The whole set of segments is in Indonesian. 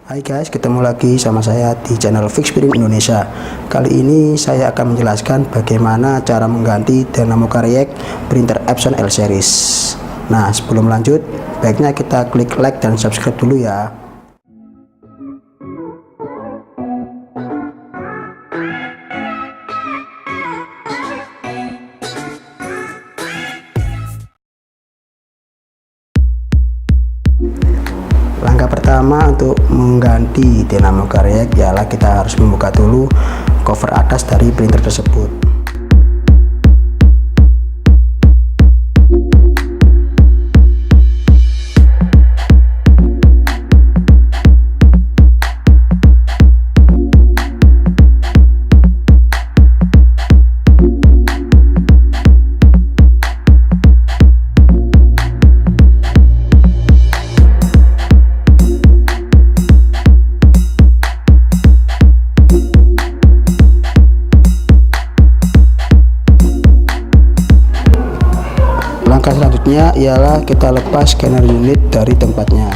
Hai guys, ketemu lagi sama saya di channel Fixprint Indonesia. Kali ini saya akan menjelaskan bagaimana cara mengganti Dynamo Cariac printer Epson L series. Nah, sebelum lanjut, baiknya kita klik like dan subscribe dulu ya. Langkah pertama untuk mengganti Dynamo Cariac ialah kita harus membuka dulu cover atas dari printer tersebut. Langkah selanjutnya ialah kita lepas scanner unit dari tempatnya.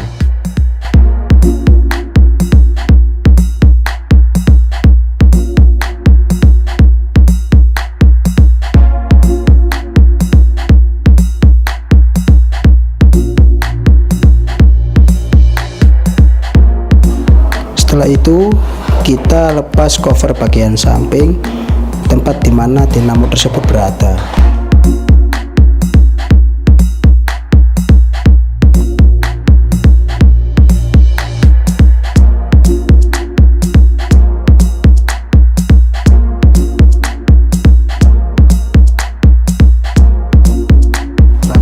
Setelah itu kita lepas cover bagian samping tempat di mana dinamo tersebut berada.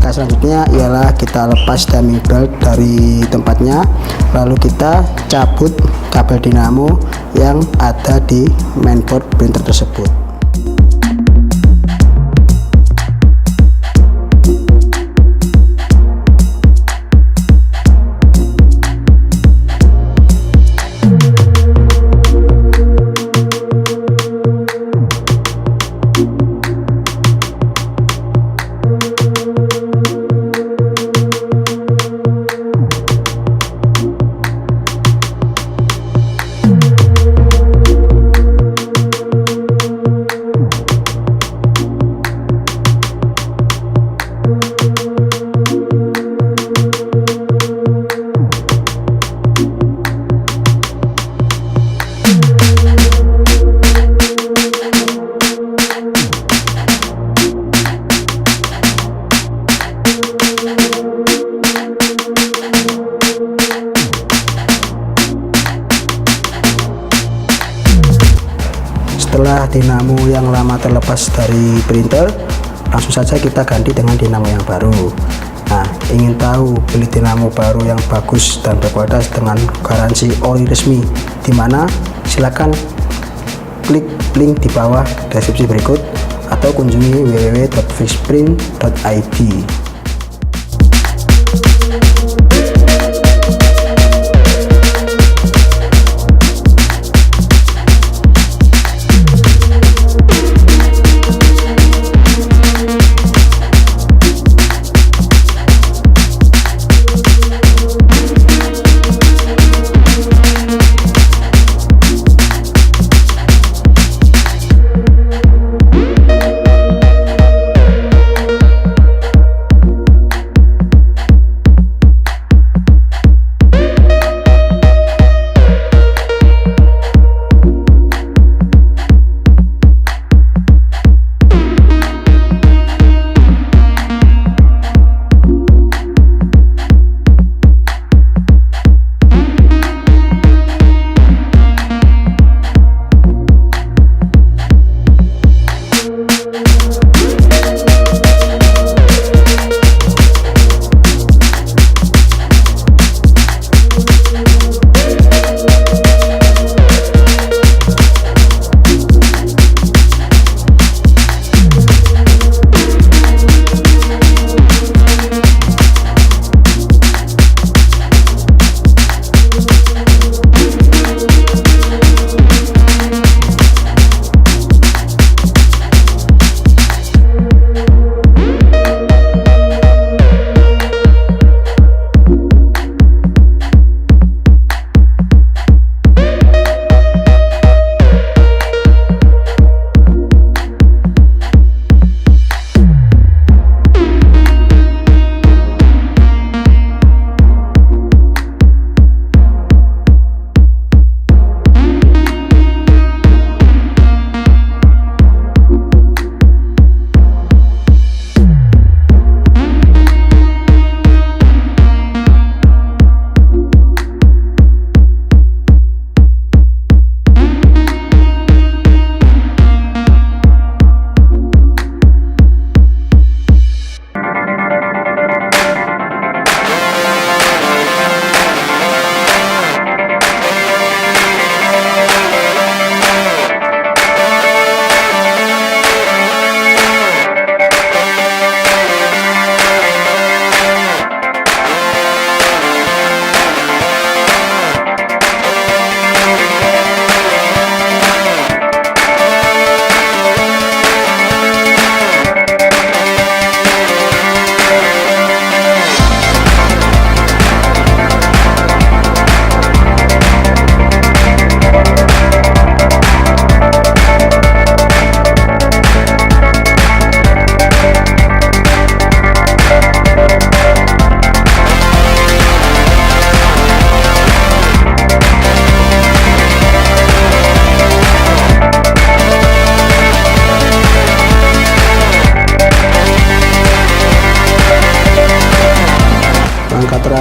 Selanjutnya ialah kita lepas timing belt dari tempatnya, lalu kita cabut kabel dinamo yang ada di mainboard printer tersebut. Setelah dinamo yang lama terlepas dari printer, langsung saja kita ganti dengan dinamo yang baru. Nah, ingin tahu beli dinamo baru yang bagus dan berkualitas dengan garansi ori resmi di mana? Silakan klik link di bawah deskripsi berikut atau kunjungi www.fixprint.id.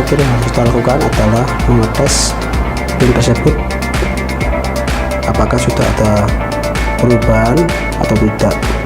terakhir yang harus kita lakukan adalah mengetes pin tersebut apakah sudah ada perubahan atau tidak.